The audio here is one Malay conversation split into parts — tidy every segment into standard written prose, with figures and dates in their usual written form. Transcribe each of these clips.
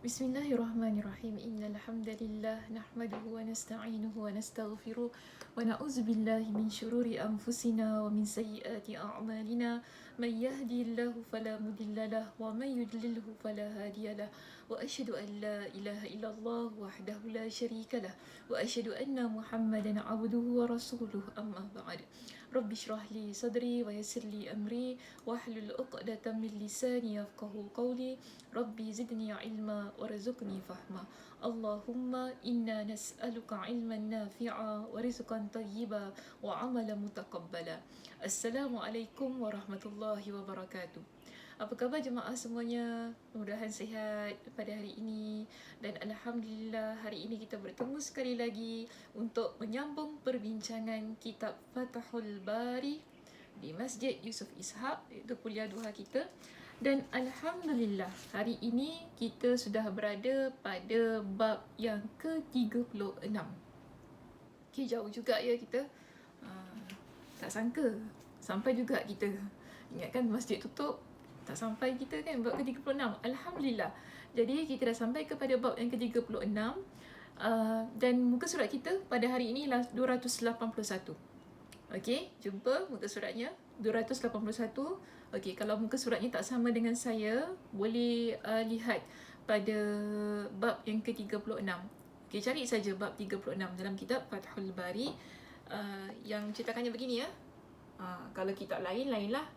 Bismillahirrahmanirrahim. Innal hamdalillah nahmaduhu wa nasta'inuhu wa nastaghfiruh wa na'udzu billahi min shururi anfusina wa min sayyiati a'malina. May yahdihillahu fala mudilla lahu wa may yudlilhu fala hadiyalah. Wa asyhadu an la ilaha illallah wahdahu la syarika lah wa asyhadu anna Muhammadan 'abduhu wa rasuluh. Amma ba'd. Rabbi shrah li sadri wa yassir li amri wahlul 'uqdatam min lisani yafqahu qawli. Rabbi zidni ilma warzuqni fahma. Allahumma inna nas'aluka ilman nafi'a wa rizqan tayyiba wa amalan mutaqabbala. Assalamualaikum warahmatullahi wabarakatuh. Apa khabar jemaah semuanya? Mudah-mudahan sihat pada hari ini. Dan Alhamdulillah hari ini kita bertemu sekali lagi untuk menyambung perbincangan kitab Fathul Bari di Masjid Yusof Ishak, iaitu kuliah duha kita. Dan Alhamdulillah hari ini kita sudah berada pada bab yang ke-36. Okay, jauh juga ya kita. Tak sangka sampai juga kita. Ingatkan masjid tutup, tak sampai kita kan bab ke-36. Alhamdulillah. Jadi kita dah sampai kepada bab yang ke-36. Dan muka surat kita pada hari ini adalah 281. Okey, jumpa muka suratnya 281. Okey, kalau muka suratnya tak sama dengan saya, boleh lihat pada bab yang ke-36. Okey, cari saja bab 36 dalam kitab Fathul Bari. Yang cetakannya begini ya. Kalau kitab lain, lainlah.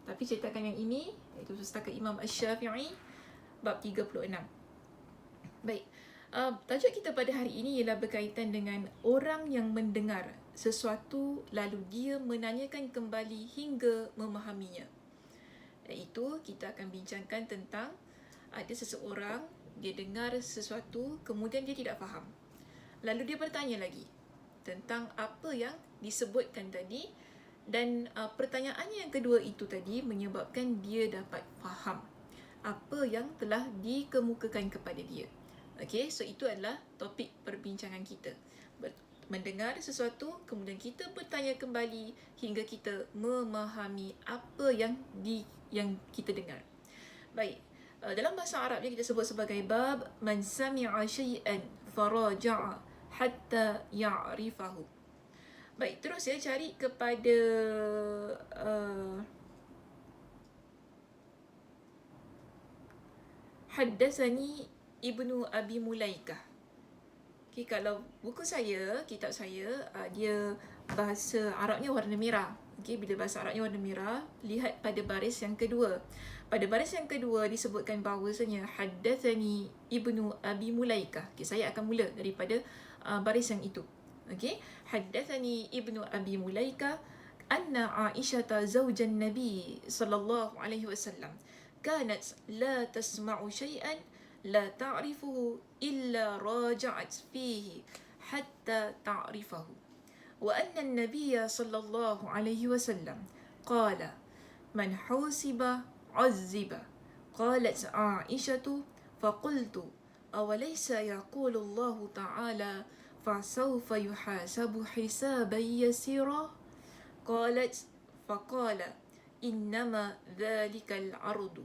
Tapi cetakan yang ini, iaitu Pustaka Imam Asy-Syafi'i, bab 36. Baik. Tajuk kita pada hari ini ialah berkaitan dengan orang yang mendengar sesuatu lalu dia menanyakan kembali hingga memahaminya. Iaitu kita akan bincangkan tentang ada seseorang, dia dengar sesuatu kemudian dia tidak faham. Lalu dia bertanya lagi tentang apa yang disebutkan tadi, dan pertanyaannya yang kedua itu tadi menyebabkan dia dapat faham apa yang telah dikemukakan kepada dia. Okay, so itu adalah topik perbincangan kita. Mendengar sesuatu, kemudian kita bertanya kembali hingga kita memahami apa yang kita dengar. Baik, dalam bahasa Arabnya kita sebut sebagai bab man sami'a syai'an faraja'a hatta ya'rifahu. Baik, terus saya cari kepada Haddatsani Ibnu Abi Mulaikah. Okay, kalau buku saya, kitab saya, dia bahasa Arabnya warna merah. Okay, bila bahasa Arabnya warna merah, lihat pada baris yang kedua. Pada baris yang kedua disebutkan bahawasanya Haddatsani Ibnu Abi Mulaikah. Okay, saya akan mula daripada baris yang itu. Okay, Haddatsani Ibnu Abi Mulaikah anna Aisyah zawjan Nabi sallallahu alaihi wasallam kanat la tasma'u syai'an لا تعرفه إلا راجعت فيه حتى تعرفه وأن النبي صلى الله عليه وسلم قال من حوسب عذب قالت عائشة فقلت أوليس يقول الله تعالى فسوف يحاسب حسابا يسيرا قالت فقال إنما ذلك العرض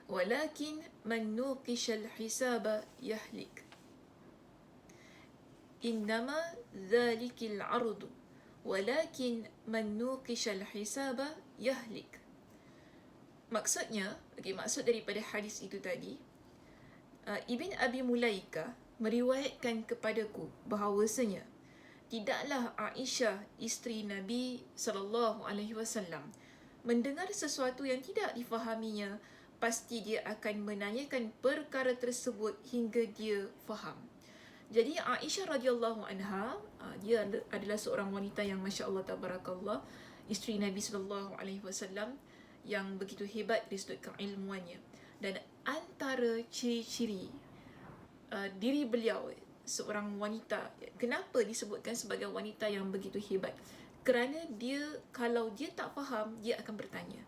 ولكن من نوقش الحساب يهلك إنما ذلك العرض ولكن من نوقش الحساب يهلك. Maksudnya, maksud daripada hadis itu tadi, Ibn Abi Mulaikah meriwayatkan kepadaku bahawasanya tidaklah Aisyah isteri Nabi SAW mendengar sesuatu yang tidak difahaminya, pasti dia akan menanyakan perkara tersebut hingga dia faham. Jadi Aisyah radhiyallahu anha, dia adalah seorang wanita yang masya-Allah tabarakallah, isteri Nabi sallallahu alaihi wasallam yang begitu hebat dari sudut keilmuannya. Dan antara ciri-ciri diri beliau seorang wanita, kenapa disebutkan sebagai wanita yang begitu hebat? Kerana dia, kalau dia tak faham, dia akan bertanya.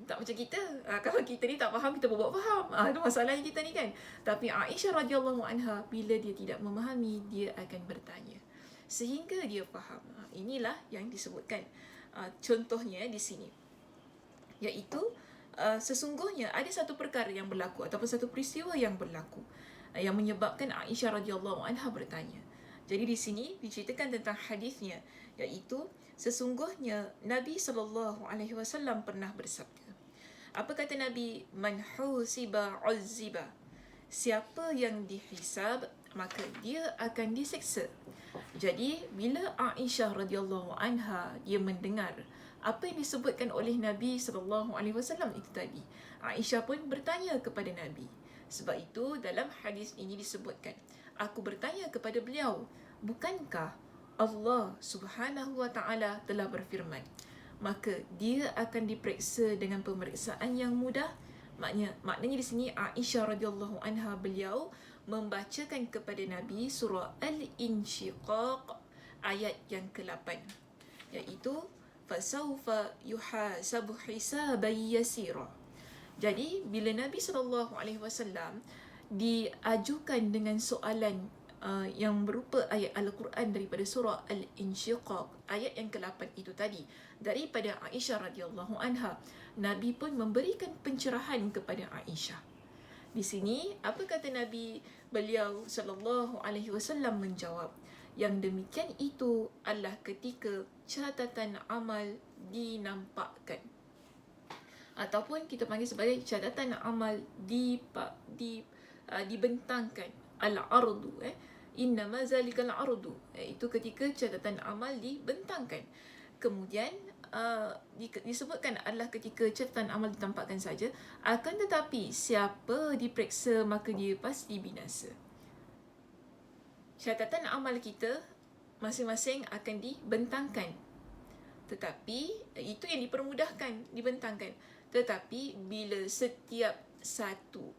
Tak macam kita, kalau kita ni tak faham, kita buat faham. Itu masalahnya kita ni kan. Tapi Aisyah radhiyallahu anha, bila dia tidak memahami, dia akan bertanya sehingga dia faham. Inilah yang disebutkan contohnya di sini, iaitu sesungguhnya ada satu perkara yang berlaku ataupun satu peristiwa yang berlaku yang menyebabkan Aisyah radhiyallahu anha bertanya. Jadi di sini diceritakan tentang hadisnya, iaitu sesungguhnya Nabi SAW pernah bersabda. Apa kata Nabi? Man husiba uzziba. Siapa yang dihisab, maka dia akan diseksa. Jadi bila Aisyah radhiyallahu anha dia mendengar apa yang disebutkan oleh Nabi SAW itu tadi, Aisyah pun bertanya kepada Nabi. Sebab itu dalam hadis ini disebutkan, aku bertanya kepada beliau, bukankah Allah Subhanahu wa taala telah berfirman, maka dia akan diperiksa dengan pemeriksaan yang mudah. Maknanya di sini Aisyah radhiyallahu anha beliau membacakan kepada Nabi surah Al-Insyiqaq ayat yang ke-8, iaitu fasawfa yuhasabu hisaban yasira. Jadi bila Nabi SAW diajukan dengan soalan yang berupa ayat Al-Quran daripada surah Al-Insyiqaq ayat yang ke-8 itu tadi daripada Aisyah radhiyallahu anha, Nabi pun memberikan pencerahan kepada Aisyah. Di sini apa kata Nabi? Beliau SAW menjawab, yang demikian itu adalah ketika catatan amal dinampakkan, ataupun kita panggil sebagai catatan amal dibentangkan. Al-ardu, innama zalikal ardu, itu ketika catatan amal dibentangkan. Kemudian disebutkan adalah ketika catatan amal ditampakkan saja, akan tetapi siapa diperiksa maka dia pasti binasa. Catatan amal kita masing-masing akan dibentangkan, tetapi itu yang dipermudahkan, dibentangkan. Tetapi bila setiap satu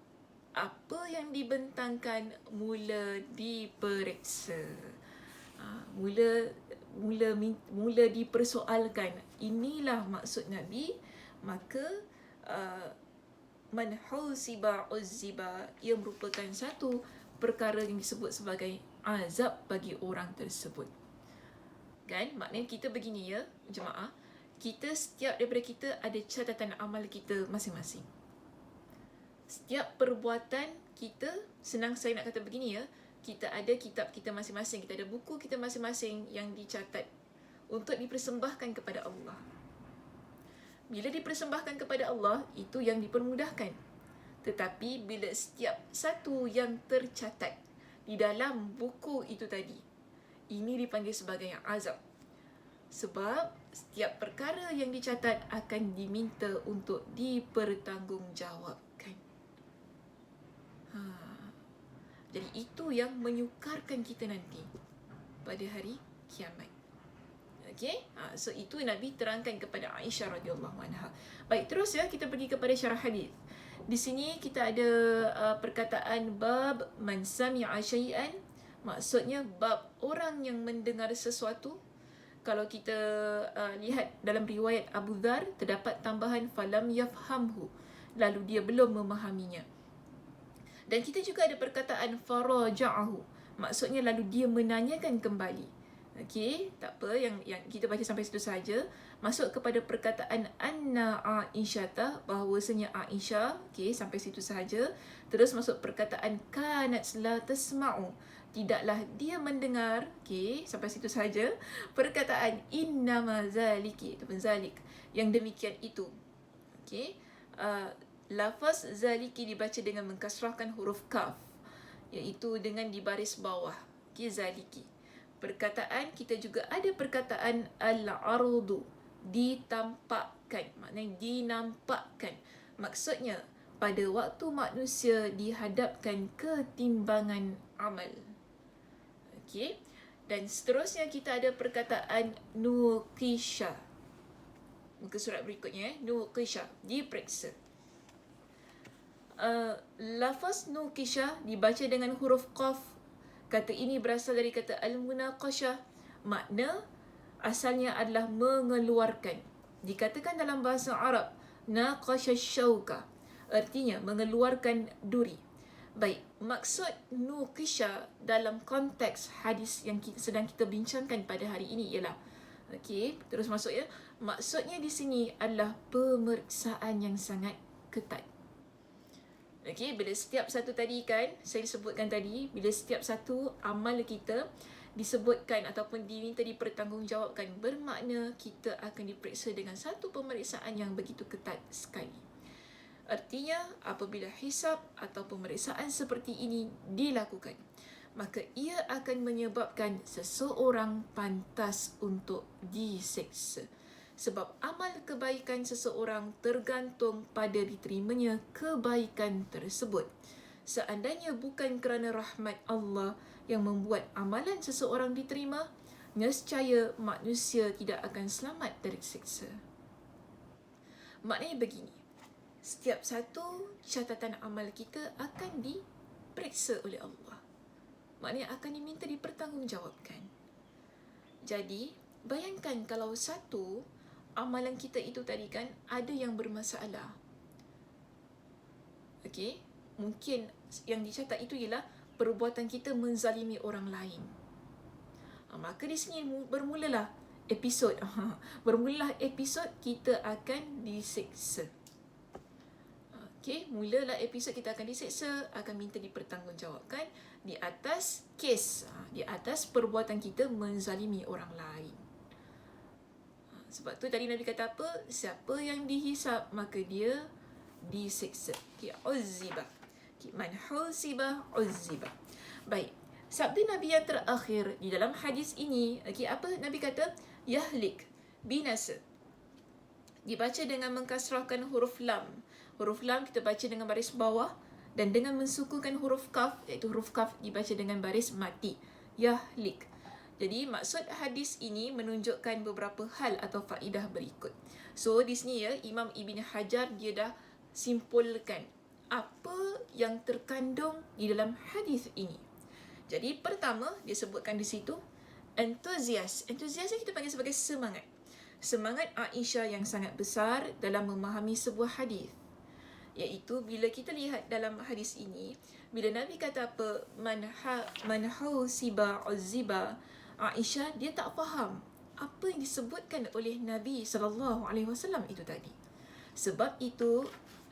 apa yang dibentangkan mula diperiksa, mula dipersoalkan, inilah maksud Nabi. Maka man husiba uzziba, ia merupakan satu perkara yang disebut sebagai azab bagi orang tersebut. Kan? Maknanya kita begini jemaah, kita setiap daripada kita ada catatan amal kita masing-masing. Setiap perbuatan kita, senang saya nak kata begini kita ada kitab kita masing-masing, kita ada buku kita masing-masing yang dicatat untuk dipersembahkan kepada Allah. Bila dipersembahkan kepada Allah, itu yang dipermudahkan. Tetapi bila setiap satu yang tercatat di dalam buku itu tadi, ini dipanggil sebagai azab. Sebab setiap perkara yang dicatat akan diminta untuk dipertanggungjawabkan. Jadi itu yang menyukarkan kita nanti pada hari kiamat. Okey? So itu Nabi terangkan kepada Aisyah radhiyallahu anha. Baik, terus kita pergi kepada syarah hadis. Di sini kita ada perkataan bab man sami'a syai'an, maksudnya bab orang yang mendengar sesuatu. Kalau kita lihat dalam riwayat Abu Dhar, terdapat tambahan falam yafhamhu, lalu dia belum memahaminya. Dan kita juga ada perkataan faraja'ahu, maksudnya lalu dia menanyakan kembali. Okey, tak apa, yang kita baca sampai situ saja. Masuk kepada perkataan anna Aisyata, bahawasanya Aisyah, okey, sampai situ saja. Terus masuk perkataan kanat la tasma'u, tidaklah dia mendengar, okey, sampai situ saja. Perkataan innama zaliki ataupun zalik, yang demikian itu. Okey, lafaz zaliki dibaca dengan mengkasrahkan huruf kaf, iaitu dengan di baris bawah. Okey, zaliki. Perkataan kita juga ada perkataan al-ardu, ditampakkan, maknanya dinampakkan. Maksudnya pada waktu manusia dihadapkan ketimbangan amal. Okey. Dan seterusnya kita ada perkataan nuqisha. Muka surat berikutnya, nuqisha, diperiksa. Lafaz nuqisha dibaca dengan huruf qaf. Kata ini berasal dari kata al-munaqashah. Makna asalnya adalah mengeluarkan. Dikatakan dalam bahasa Arab, naqasha syauka, artinya mengeluarkan duri. Baik, maksud nuqisha dalam konteks hadis yang sedang kita bincangkan pada hari ini ialah, okey, terus masuk maksudnya di sini adalah pemeriksaan yang sangat ketat. Okey, bila setiap satu tadi kan, saya sebutkan tadi, bila setiap satu amal kita disebutkan ataupun diminta dipertanggungjawabkan, bermakna kita akan diperiksa dengan satu pemeriksaan yang begitu ketat sekali. Artinya, apabila hisab atau pemeriksaan seperti ini dilakukan, maka ia akan menyebabkan seseorang pantas untuk diseksa. Sebab amal kebaikan seseorang tergantung pada diterimanya kebaikan tersebut. Seandainya bukan kerana rahmat Allah yang membuat amalan seseorang diterima, nescaya manusia tidak akan selamat dari siksa. Maknanya begini, setiap satu catatan amal kita akan diperiksa oleh Allah. Maknanya akan diminta dipertanggungjawabkan. Jadi, bayangkan kalau satu amalan kita itu tadi kan ada yang bermasalah. Okey, mungkin yang dicatat itu ialah perbuatan kita menzalimi orang lain. Maka di sini bermulalah episod. Bermulalah episod kita akan diseksa. Okey, mulalah episod kita akan diseksa, akan minta dipertanggungjawabkan di atas kes, di atas perbuatan kita menzalimi orang lain. Sebab tu tadi Nabi kata apa? Siapa yang dihisap, maka dia diseksa. Uzziba. Man husiba uzziba. Baik. Sabda Nabi yang terakhir di dalam hadis ini, apa Nabi kata? Yahlik, binasa. Dibaca dengan mengkasrahkan huruf lam. Huruf lam kita baca dengan baris bawah, dan dengan mensukunkan huruf kaf, iaitu huruf kaf dibaca dengan baris mati. Yahlik. Jadi maksud hadis ini menunjukkan beberapa hal atau faedah berikut. So di sini ya, Imam Ibn Hajar dia dah simpulkan apa yang terkandung di dalam hadis ini. Jadi pertama dia sebutkan di situ antusias. Antusias yang kita panggil sebagai semangat. Semangat Aisyah yang sangat besar dalam memahami sebuah hadis. Iaitu bila kita lihat dalam hadis ini, bila Nabi kata apa? Man husiba uzziba, Aisyah dia tak faham apa yang disebutkan oleh Nabi SAW itu tadi. Sebab itu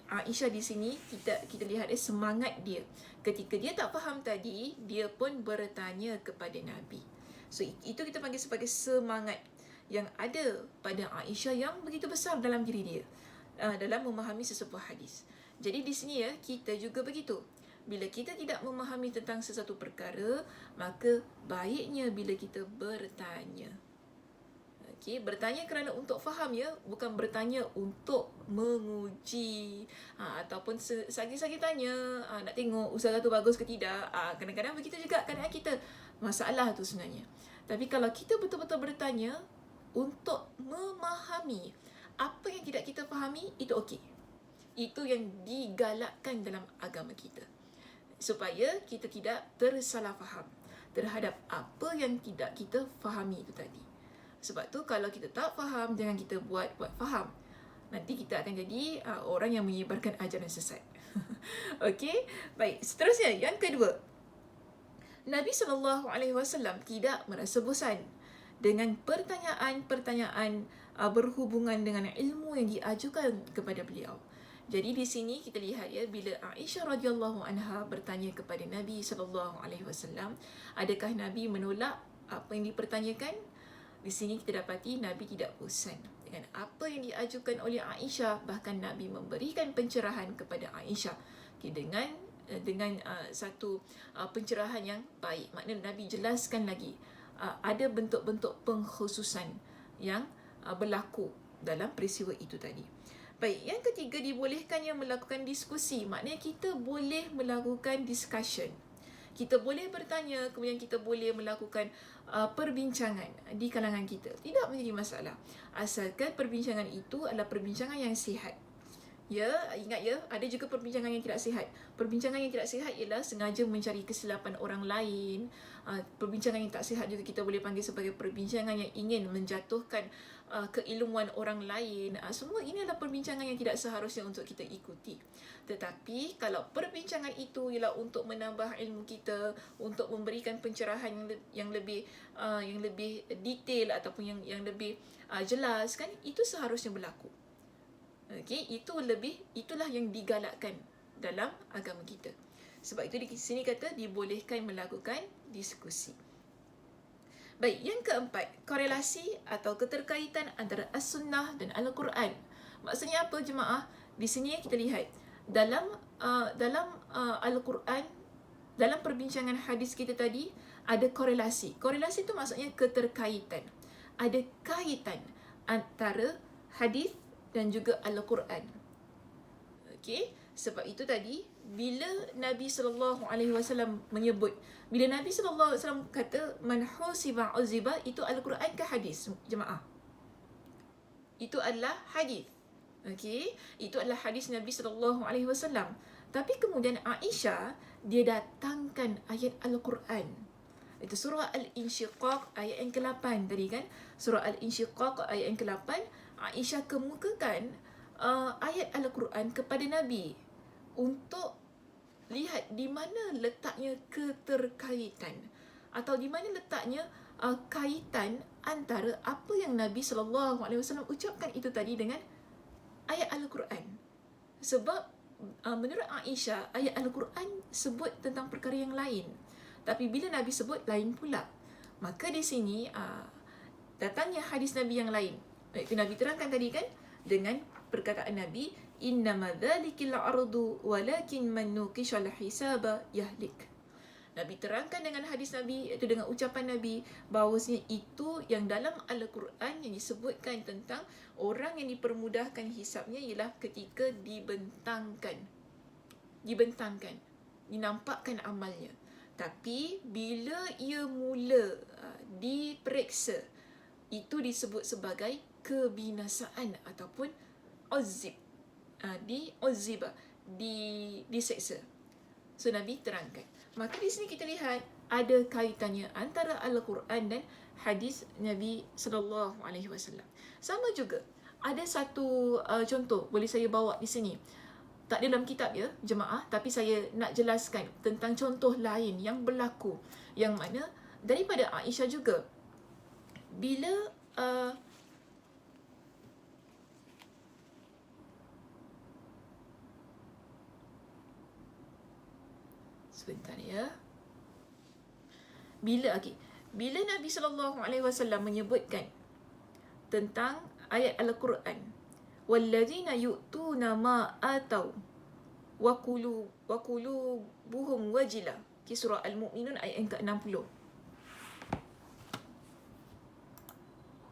Aisyah di sini kita lihat semangat dia. Ketika dia tak faham tadi, dia pun bertanya kepada Nabi. So itu kita panggil sebagai semangat yang ada pada Aisyah yang begitu besar dalam diri dia dalam memahami sesebuah hadis. Jadi di sini ya, kita juga begitu. Bila kita tidak memahami tentang sesuatu perkara, maka baiknya bila kita bertanya. Okey, bertanya kerana untuk faham ya, bukan bertanya untuk menguji ataupun sagi-sagi tanya, nak tengok usaha tu bagus ke tidak. Kadang-kadang begitu juga keadaan kita. Masalah tu sebenarnya. Tapi kalau kita betul-betul bertanya untuk memahami apa yang tidak kita fahami, itu okey. Itu yang digalakkan dalam agama kita. Supaya kita tidak tersalah faham terhadap apa yang tidak kita fahami itu tadi. Sebab tu kalau kita tak faham, jangan kita buat faham. Nanti kita akan jadi orang yang menyebarkan ajaran sesat. Okey, baik. Seterusnya yang kedua, Nabi SAW tidak merasa bosan dengan pertanyaan-pertanyaan berhubungan dengan ilmu yang diajukan kepada beliau. Jadi di sini kita lihat ya, bila Aisyah radhiyallahu anha bertanya kepada Nabi SAW, adakah Nabi menolak apa yang dipertanyakan? Di sini kita dapati Nabi tidak bosan dengan apa yang diajukan oleh Aisyah, bahkan Nabi memberikan pencerahan kepada Aisyah dengan satu pencerahan yang baik. Maknanya Nabi jelaskan lagi ada bentuk-bentuk pengkhususan yang berlaku dalam peristiwa itu tadi. Baik, yang ketiga, dibolehkannya melakukan diskusi. Maknanya kita boleh melakukan discussion. Kita boleh bertanya, kemudian kita boleh melakukan perbincangan di kalangan kita. Tidak menjadi masalah. Asalkan perbincangan itu adalah perbincangan yang sihat. Ya, ingat ya, ada juga perbincangan yang tidak sihat. Perbincangan yang tidak sihat ialah sengaja mencari kesilapan orang lain. Perbincangan yang tak sihat juga kita boleh panggil sebagai perbincangan yang ingin menjatuhkan keilmuan orang lain. Semua ini adalah perbincangan yang tidak seharusnya untuk kita ikuti. Tetapi kalau perbincangan itu ialah untuk menambah ilmu kita, untuk memberikan pencerahan yang lebih detail ataupun yang lebih jelas, kan, itu seharusnya berlaku. Okey, itulah yang digalakkan dalam agama kita. Sebab itu di sini kata dibolehkan melakukan diskusi. Baik, yang keempat, korelasi atau keterkaitan antara As-Sunnah dan Al-Quran. Maksudnya apa jemaah? Di sini kita lihat dalam Al-Quran, dalam perbincangan hadis kita tadi ada korelasi. Korelasi itu maksudnya keterkaitan. Ada kaitan antara hadis dan juga Al-Quran. Okey, sebab itu tadi bila Nabi SAW menyebut, bila Nabi SAW kata man husiba uziba, itu Al-Quran ke hadis jemaah? Itu adalah hadis. Okey, itu adalah hadis Nabi SAW. Tapi kemudian Aisyah dia datangkan ayat Al-Quran. Itu surah Al-Insyiqaq ayat yang ke-8 tadi kan. Surah Al-Insyiqaq ayat yang ke-8, Aisyah kemukakan ayat Al-Quran kepada Nabi untuk lihat di mana letaknya keterkaitan atau di mana letaknya kaitan antara apa yang Nabi SAW ucapkan itu tadi dengan ayat Al-Quran. Sebab menurut Aisyah, ayat Al-Quran sebut tentang perkara yang lain, tapi bila Nabi sebut lain pula. Maka di sini datangnya hadis Nabi yang lain. Itu Nabi terangkan tadi kan dengan perkataan Nabi, innama dhalikil ardu walakin man nuqishal hisaba yahlik. Nabi terangkan dengan hadis Nabi, iaitu dengan ucapan Nabi, bahawasanya itu yang dalam Al-Quran yang disebutkan tentang orang yang dipermudahkan hisabnya ialah ketika dibentangkan, dinampakkan amalnya. Tapi bila ia mula diperiksa, itu disebut sebagai kebinasaan ataupun diseksa. So Nabi terangkan. Maka di sini kita lihat ada kaitannya antara Al-Quran dan hadis Nabi SAW. Sama juga ada satu contoh boleh saya bawa di sini. Tak dalam kitab ya jemaah, tapi saya nak jelaskan tentang contoh lain yang berlaku, yang mana daripada Aisyah juga. Bila sebentar ya. Bila Nabi SAW menyebutkan tentang ayat Al-Quran, wallazina yu'tuna ma atau wa qulubuhum wajila, surah Al-Mu'minun ayat yang ke-60.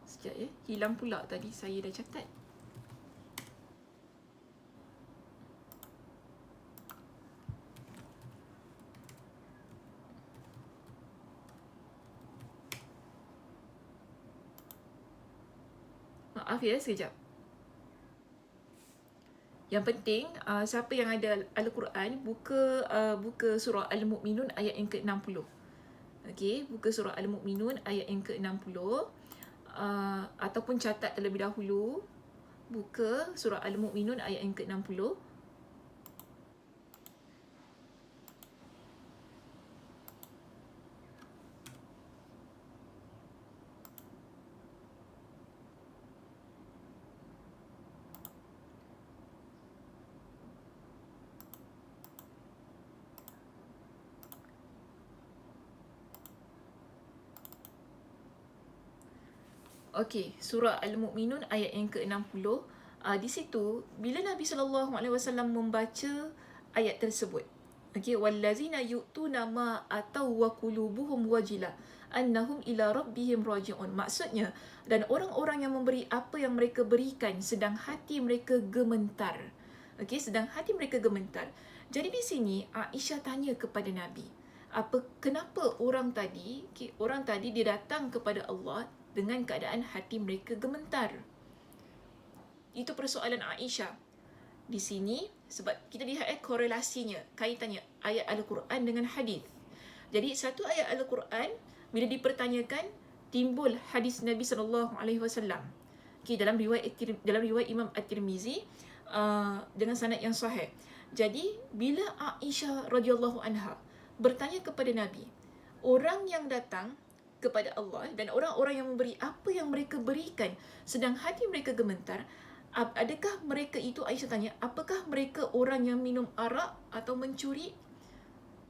Sekejap ya, hilang pula tadi saya dah catat. Maaf ya, sekejap. Yang penting, siapa yang ada Al-Quran, buka surah Al-Mu'minun ayat yang ke-60. Okey, buka surah Al-Mu'minun ayat yang ke-60. Ataupun catat terlebih dahulu. Buka surah Al-Mu'minun ayat yang ke-60. Okey, surah Al-Mu'minun ayat yang ke-60. Di situ bila Nabi SAW membaca ayat tersebut, okey, wallazina yu'tuna ma atau wa qulubuhum wajila annahum ila rabbihim raji'un. Maksudnya, dan orang-orang yang memberi apa yang mereka berikan sedang hati mereka gemetar. Okey, sedang hati mereka gemetar. Jadi di sini Aisyah tanya kepada Nabi, kenapa orang tadi dia datang kepada Allah dengan keadaan hati mereka gemetar. Itu persoalan Aisyah. Di sini, sebab kita lihat korelasinya, kaitannya ayat Al-Quran dengan hadis. Jadi satu ayat Al-Quran bila dipertanyakan, timbul hadis Nabi SAW. Okay, dalam riwayat Imam At-Tirmizi dengan sanad yang sahih. Jadi bila Aisyah radhiyallahu anha bertanya kepada Nabi, orang yang datang kepada Allah dan orang-orang yang memberi apa yang mereka berikan sedang hati mereka gemetar, adakah mereka itu, Aisyah tanya, apakah mereka orang yang minum arak atau mencuri?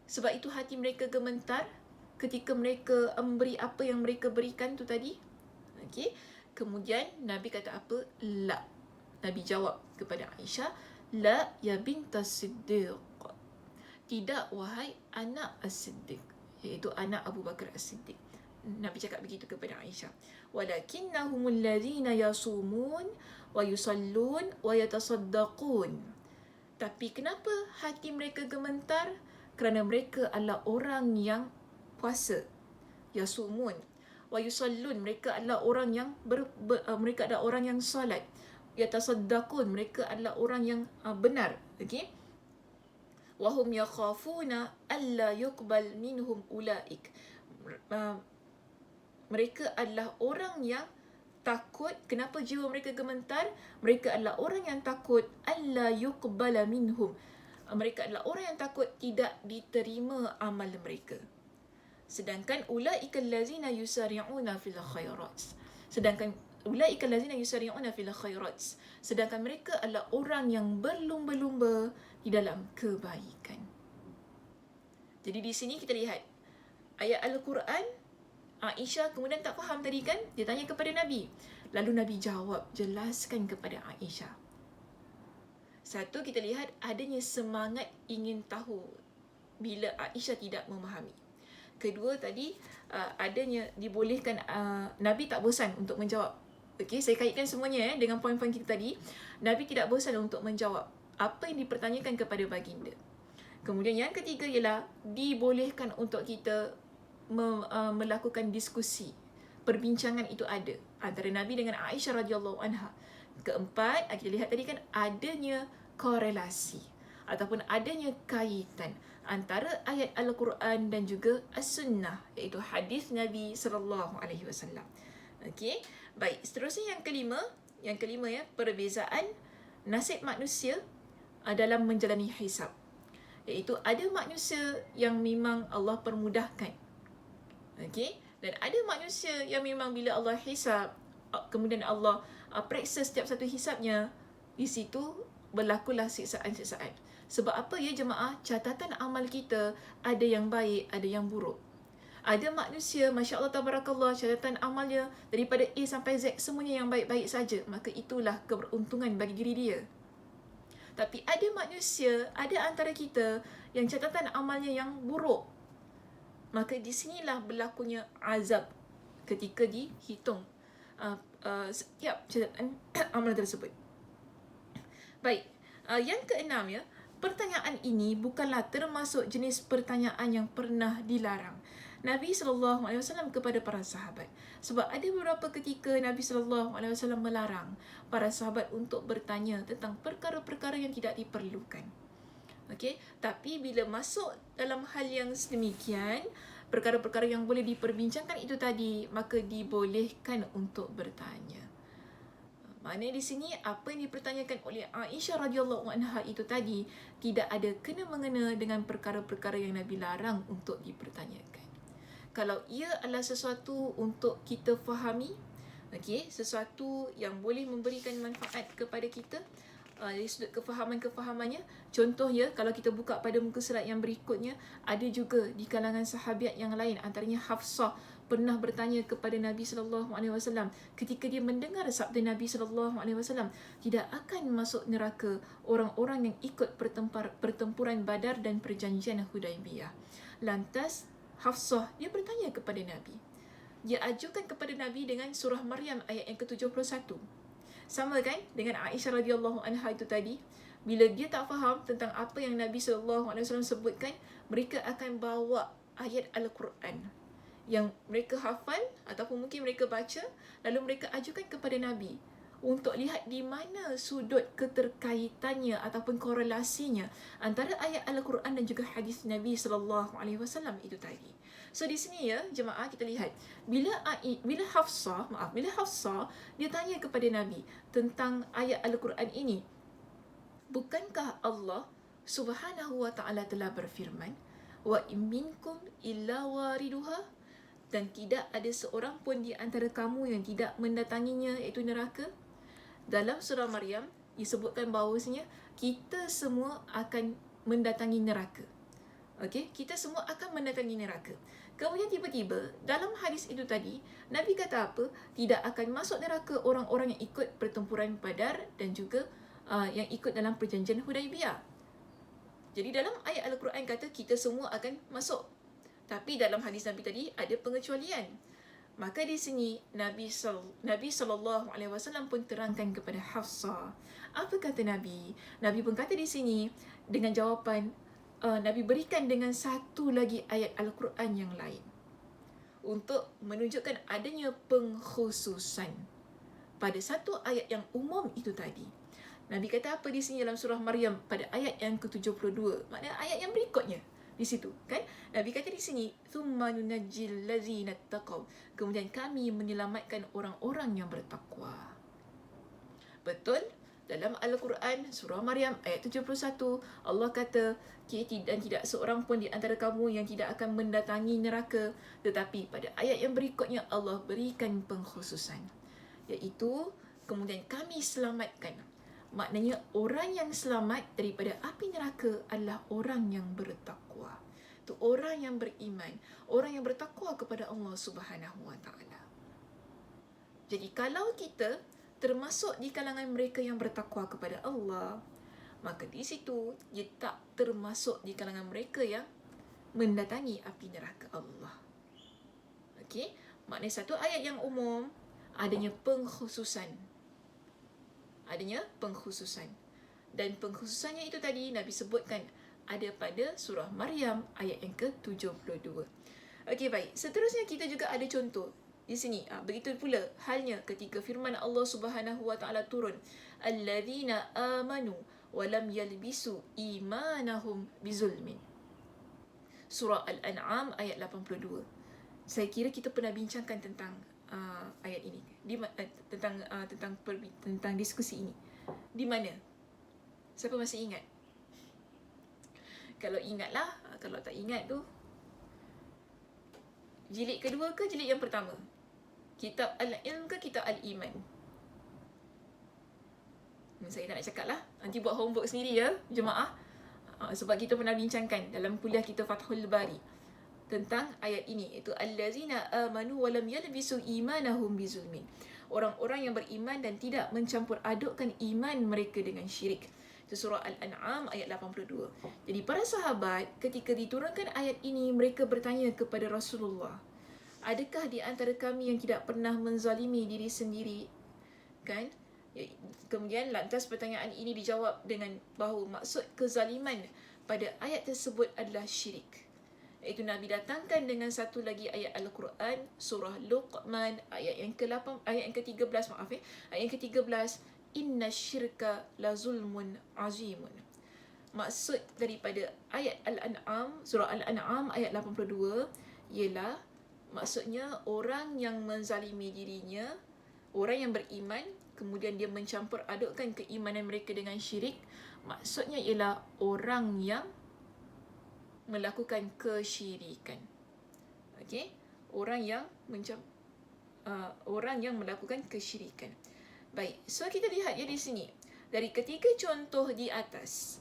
Sebab itu hati mereka gemetar ketika mereka memberi apa yang mereka berikan tu tadi. Okey. Kemudian Nabi kata apa? La. Nabi jawab kepada Aisyah, la ya bintas Siddiq. Tidak wahai anak As-Siddiq, iaitu anak Abu Bakar As-Siddiq. Nabi cakap begitu kepada Aisyah. Walakinnahumul ladzina yasumun wa yusallun wa yatasaddaqun. Tapi kenapa hati mereka gemetar? Kerana mereka adalah orang yang puasa. Yasumun wa yusallun, mereka adalah orang yang mereka adalah orang yang solat. Yatasaddaqun, mereka adalah orang yang benar. Okey? Wahum yakhafuna alla yuqbal minhum ulaik. Mereka adalah orang yang takut. Kenapa jiwa mereka gemetar? Mereka adalah orang yang takut alla yuqbala minhum. Mereka adalah orang yang takut tidak diterima amal mereka. Sedangkan ulaika allazina yusari'una fil khairat. Sedangkan mereka adalah orang yang berlumba-lumba di dalam kebaikan. Jadi di sini kita lihat ayat Al-Quran. Aisyah kemudian tak faham tadi kan? Dia tanya kepada Nabi. Lalu Nabi jawab, jelaskan kepada Aisyah. Satu, kita lihat adanya semangat ingin tahu bila Aisyah tidak memahami. Kedua tadi, adanya dibolehkan, Nabi tak bosan untuk menjawab. Okey, saya kaitkan semuanya dengan poin-poin kita tadi. Nabi tidak bosan untuk menjawab apa yang dipertanyakan kepada baginda. Kemudian yang ketiga ialah dibolehkan untuk kita melakukan diskusi. Perbincangan itu ada antara Nabi dengan Aisyah radhiyallahu anha. Keempat, kita lihat tadi kan adanya korelasi ataupun adanya kaitan antara ayat Al-Quran dan juga As-Sunnah, iaitu hadis Nabi sallallahu alaihi wasallam. Okey, baik. Seterusnya yang kelima ya, perbezaan nasib manusia dalam menjalani hisab. Iaitu ada manusia yang memang Allah permudahkan. Okey, dan ada manusia yang memang bila Allah hisab, kemudian Allah periksa setiap satu hisabnya, di situ berlakulah siksaan-siksaan. Sebab apa ya jemaah? Catatan amal kita ada yang baik, ada yang buruk. Ada manusia, Masya Allah Tabarakallah, catatan amalnya daripada A sampai Z semuanya yang baik-baik saja. Maka itulah keberuntungan bagi diri dia. Tapi ada manusia, ada antara kita yang catatan amalnya yang buruk. Maka di sinilah berlakunya azab ketika dihitung setiap catatan amalan tersebut. Baik, yang keenam ya, pertanyaan ini bukanlah termasuk jenis pertanyaan yang pernah dilarang Nabi SAW kepada para sahabat. Sebab ada beberapa ketika Nabi SAW melarang para sahabat untuk bertanya tentang perkara-perkara yang tidak diperlukan. Okey, tapi bila masuk dalam hal yang sedemikian, perkara-perkara yang boleh diperbincangkan itu tadi, maka dibolehkan untuk bertanya. Maknanya di sini apa yang dipertanyakan oleh Aisyah radhiyallahu anha itu tadi tidak ada kena-mengena dengan perkara-perkara yang Nabi larang untuk dipertanyakan. Kalau ia adalah sesuatu untuk kita fahami, okey, sesuatu yang boleh memberikan manfaat kepada kita, dari sudut kefahamannya. Contoh ya, kalau kita buka pada muka surat yang berikutnya, ada juga di kalangan sahabiat yang lain, antaranya Hafsah pernah bertanya kepada Nabi SAW ketika dia mendengar sabda Nabi SAW, tidak akan masuk neraka orang-orang yang ikut pertempuran Badar dan perjanjian Hudaibiyah. Lantas Hafsah dia bertanya kepada Nabi. Dia ajukan kepada Nabi dengan surah Maryam ayat yang ke-71. Sama kan dengan Aisyah radhiyallahu anha itu tadi, bila dia tak faham tentang apa yang Nabi SAW sebutkan, mereka akan bawa ayat Al-Quran yang mereka hafal ataupun mungkin mereka baca, lalu mereka ajukan kepada Nabi untuk lihat di mana sudut keterkaitannya ataupun korelasinya antara ayat Al-Quran dan juga hadis Nabi SAW itu tadi. So di sini ya jemaah, kita lihat bila Hafsah dia tanya kepada Nabi tentang ayat Al-Quran ini, bukankah Allah Subhanahu wa taala telah berfirman, wa minkum illa wariduha, dan tidak ada seorang pun di antara kamu yang tidak mendatanginya, iaitu neraka. dalam surah Maryam disebutkan bahawasanya kita semua akan mendatangi neraka. Okey, kita semua akan mendatangi neraka. Kemudian tiba-tiba dalam hadis itu tadi, Nabi kata apa? Tidak akan masuk neraka orang-orang yang ikut pertempuran Badar dan juga yang ikut dalam perjanjian Hudaibiyah. Jadi dalam ayat Al-Quran kata kita semua akan masuk. Tapi dalam hadis Nabi tadi ada pengecualian. Maka di sini Nabi sallallahu alaihi wasallam pun terangkan kepada Hafsah. Apa kata Nabi? Nabi pun kata di sini dengan jawapan Nabi berikan dengan satu lagi ayat Al-Quran yang lain untuk menunjukkan adanya pengkhususan pada satu ayat yang umum itu tadi. Nabi kata apa di sini dalam surah Maryam pada ayat yang ke-72? Maknanya ayat yang berikutnya di situ, kan? Nabi kata di sini, "Tsumma nunajjil ladzina taqaw." Kemudian kami menyelamatkan orang-orang yang bertakwa. Betul? Dalam Al-Quran surah Maryam ayat 71, Allah kata, dan tidak seorang pun di antara kamu yang tidak akan mendatangi neraka. Tetapi pada ayat yang berikutnya Allah berikan pengkhususan, iaitu kemudian kami selamatkan. Maknanya orang yang selamat daripada api neraka adalah orang yang bertakwa. Itu orang yang beriman, orang yang bertakwa kepada Allah Subhanahu Wa Taala. Jadi kalau kita termasuk di kalangan mereka yang bertakwa kepada Allah, maka di situ dia tak termasuk di kalangan mereka yang mendatangi api neraka Allah. Okey, maknanya satu ayat yang umum adanya pengkhususan. Dan pengkhususannya itu tadi Nabi sebutkan ada pada surah Maryam ayat yang ke-72. Okey, baik. Seterusnya kita juga ada contoh di sini. Begitu pula halnya ketika firman Allah Subhanahu Wa Taala turun, alladzina amanu wa lam yalbisu imanahum bizulmin. Surah Al-An'am ayat 82. Saya kira kita pernah bincangkan tentang ayat ini tentang diskusi ini. Di mana? Siapa masih ingat? Kalau ingatlah, kalau tak ingat tu jilid kedua ke jilid yang pertama? Kitab Al-Ilm ke Kitab Al-Iman? Saya tak nak cakap lah. Nanti buat homework sendiri ya, jemaah. Sebab kita pernah bincangkan dalam kuliah kita Fathul Bari tentang ayat ini, iaitu allazina amanu wa lam yalbisu imanahum bizulmin. Orang-orang yang beriman dan tidak mencampur adukkan iman mereka dengan syirik. Itu surah Al-An'am ayat 82. Jadi para sahabat ketika diturunkan ayat ini, mereka bertanya kepada Rasulullah, adakah di antara kami yang tidak pernah menzalimi diri sendiri? Kan? Kemudian lantas pertanyaan ini dijawab dengan bahawa maksud kezaliman pada ayat tersebut adalah syirik. Iaitu Nabi datangkan dengan satu lagi ayat Al-Quran, surah Luqman ayat yang ke-13, ayat yang ke-13, inna syirka la zulmun azimun. Maksud daripada ayat Al-An'am, surah Al-An'am ayat 82 ialah maksudnya orang yang menzalimi dirinya, orang yang beriman kemudian dia mencampur adukkan keimanan mereka dengan syirik, maksudnya ialah orang yang melakukan kesyirikan. Okey, orang yang melakukan kesyirikan. Baik, so kita lihat ya di sini. Dari ketiga contoh di atas,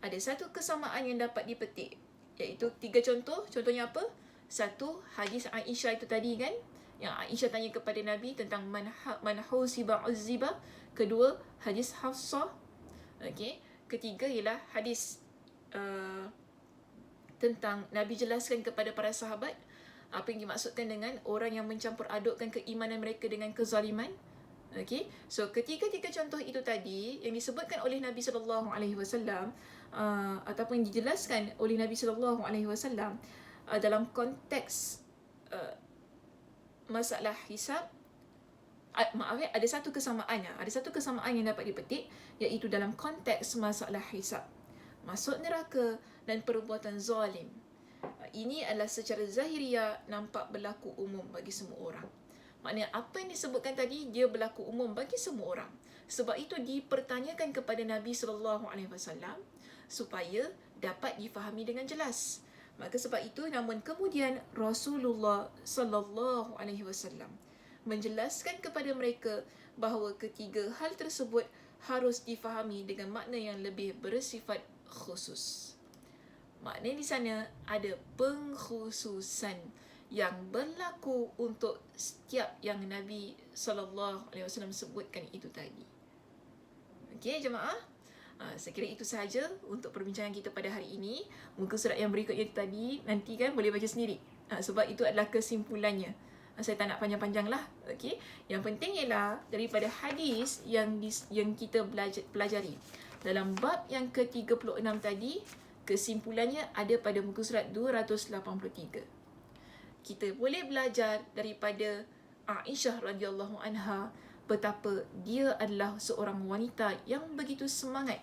ada satu kesamaan yang dapat dipetik, iaitu tiga contoh. Contohnya apa? Satu, hadis Aisyah itu tadi kan, yang Aisyah tanya kepada Nabi tentang man husiba uzziba. Kedua, hadis Hafsah. Okey, ketiga ialah hadis tentang Nabi jelaskan kepada para sahabat apa yang dimaksudkan dengan orang yang mencampur adukkan keimanan mereka dengan kezaliman. Okey, so ketiga-tiga contoh itu tadi yang disebutkan oleh Nabi sallallahu alaihi wasallam ataupun yang dijelaskan oleh Nabi sallallahu alaihi wasallam dalam konteks masalah hisab. Ada satu kesamaan yang dapat dipetik, iaitu dalam konteks masalah hisab, masuk neraka dan perbuatan zalim. Ini adalah secara zahiriah nampak berlaku umum bagi semua orang. Maknanya apa yang disebutkan tadi dia berlaku umum bagi semua orang. Sebab itu dipertanyakan kepada Nabi sallallahu alaihi wasallam supaya dapat difahami dengan jelas. Maka sebab itu namun kemudian Rasulullah sallallahu alaihi wasallam menjelaskan kepada mereka bahawa ketiga hal tersebut harus difahami dengan makna yang lebih bersifat khusus. Maknanya di sana ada pengkhususan yang berlaku untuk setiap yang Nabi SAW sebutkan itu tadi. Okey jemaah, saya kira itu sahaja untuk perbincangan kita pada hari ini. Muka surat yang berikutnya tadi nanti kan boleh baca sendiri, sebab itu adalah kesimpulannya. Saya tak nak panjang-panjang lah. Okey, yang penting ialah daripada hadis yang kita pelajari dalam bab yang ke-36 tadi, kesimpulannya ada pada muka surat 283. Kita boleh belajar daripada Aisyah radhiyallahu anha betapa dia adalah seorang wanita yang begitu semangat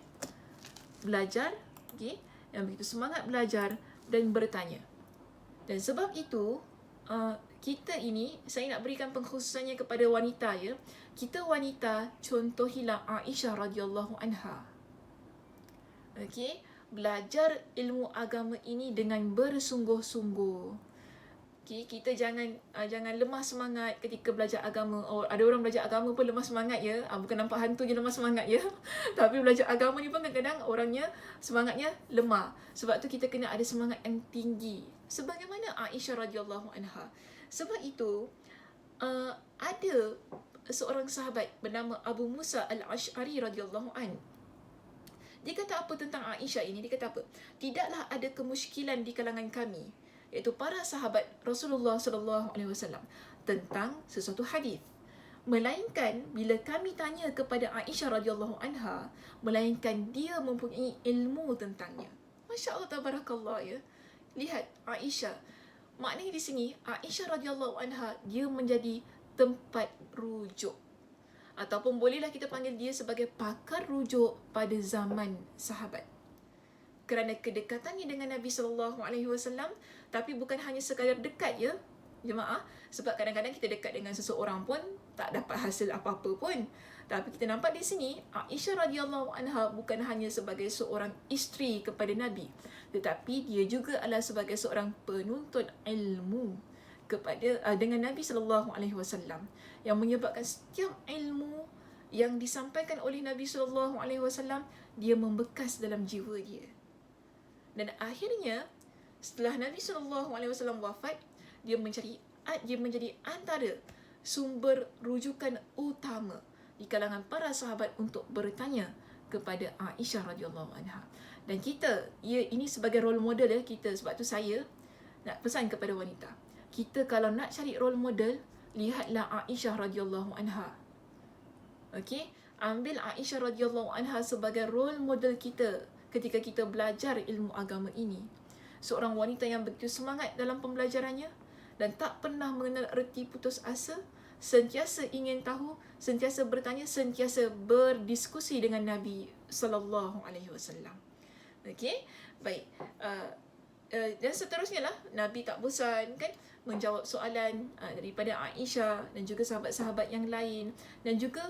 belajar, okay? Yang begitu semangat belajar dan bertanya. Dan sebab itu, kita ini, saya nak berikan pengkhususannya kepada wanita ya. Kita wanita, contohilah Aisyah radhiyallahu anha. Okay? Belajar ilmu agama ini dengan bersungguh-sungguh. Okay, kita jangan lemah semangat ketika belajar agama. Ada orang belajar agama pun lemah semangat ya. Bukan nampak hantu je lemah semangat ya. Tapi belajar agama ni pun kadang-kadang orangnya semangatnya lemah. Sebab tu kita kena ada semangat yang tinggi. Sebagaimana Aisyah radhiyallahu anha. Sebab itu ada seorang sahabat bernama Abu Musa al-Ash'ari radhiyallahu an. Dia kata apa tentang Aisyah ini? Dia kata apa? Tidaklah ada kemusykilan di kalangan kami, iaitu para sahabat Rasulullah SAW, tentang sesuatu hadis, melainkan bila kami tanya kepada Aisyah radhiyallahu anha, melainkan dia mempunyai ilmu tentangnya. Masya Allah, tabarakallah ya. Lihat Aisyah. Maknanya di sini Aisyah radhiyallahu anha dia menjadi tempat rujuk, ataupun bolehlah kita panggil dia sebagai pakar rujuk pada zaman sahabat. Kerana kedekatannya dengan Nabi SAW, tapi bukan hanya sekadar dekat ya, jemaah. Sebab kadang-kadang kita dekat dengan seseorang pun tak dapat hasil apa-apa pun. Tapi kita nampak di sini, Aisyah radhiyallahu anha bukan hanya sebagai seorang isteri kepada Nabi, tetapi dia juga adalah sebagai seorang penuntut ilmu kepada dengan Nabi SAW, yang menyebabkan setiap ilmu yang disampaikan oleh Nabi SAW, dia membekas dalam jiwa dia. Dan akhirnya setelah Nabi SAW wafat, dia menjadi antara sumber rujukan utama di kalangan para sahabat untuk bertanya kepada Aisyah radhiyallahu anha. Dan kita, ini sebagai role model ya kita. Sebab tu saya nak pesan kepada wanita, kita kalau nak cari role model, lihatlah Aisyah radhiyallahu anha. Okey, ambil Aisyah radhiyallahu anha sebagai role model kita ketika kita belajar ilmu agama ini. Seorang wanita yang begitu semangat dalam pembelajarannya dan tak pernah mengenal erti putus asa, sentiasa ingin tahu, sentiasa bertanya, sentiasa berdiskusi dengan Nabi sallallahu alaihi wasallam. Okey, baik. Dan seterusnya lah, Nabi tak bosan kan menjawab soalan daripada Aisyah dan juga sahabat-sahabat yang lain. Dan juga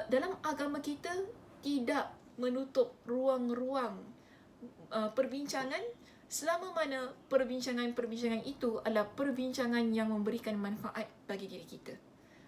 dalam agama kita tidak menutup ruang-ruang perbincangan selama mana perbincangan-perbincangan itu adalah perbincangan yang memberikan manfaat bagi diri kita.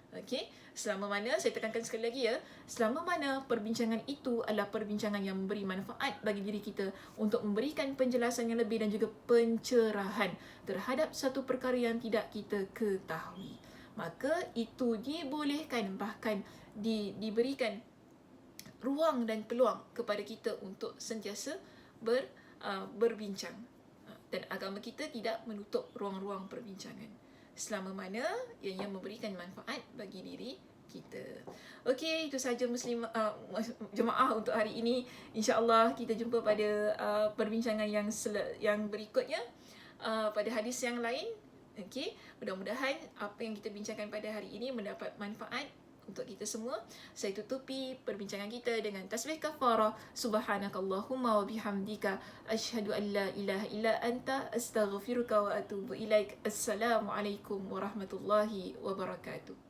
Okey, selama mana, saya tekankan sekali lagi ya, selama mana perbincangan itu adalah perbincangan yang memberi manfaat bagi diri kita untuk memberikan penjelasan yang lebih dan juga pencerahan terhadap satu perkara yang tidak kita ketahui, maka itu dibolehkan, bahkan diberikan ruang dan peluang kepada kita untuk sentiasa berbincang. Dan agama kita tidak menutup ruang-ruang perbincangan selama mana ianya memberikan manfaat bagi diri kita. Okey, itu sahaja jemaah untuk hari ini. InsyaAllah kita jumpa pada perbincangan yang berikutnya, pada hadis yang lain. Okey, mudah-mudahan apa yang kita bincangkan pada hari ini mendapat manfaat untuk kita semua. Saya tutupi perbincangan kita dengan tasbih kafarah. Subhanakallahumma wa bihamdika asyhadu an la ilaha illa anta astaghfiruka wa atubu ilaik. Assalamualaikum warahmatullahi wabarakatuh.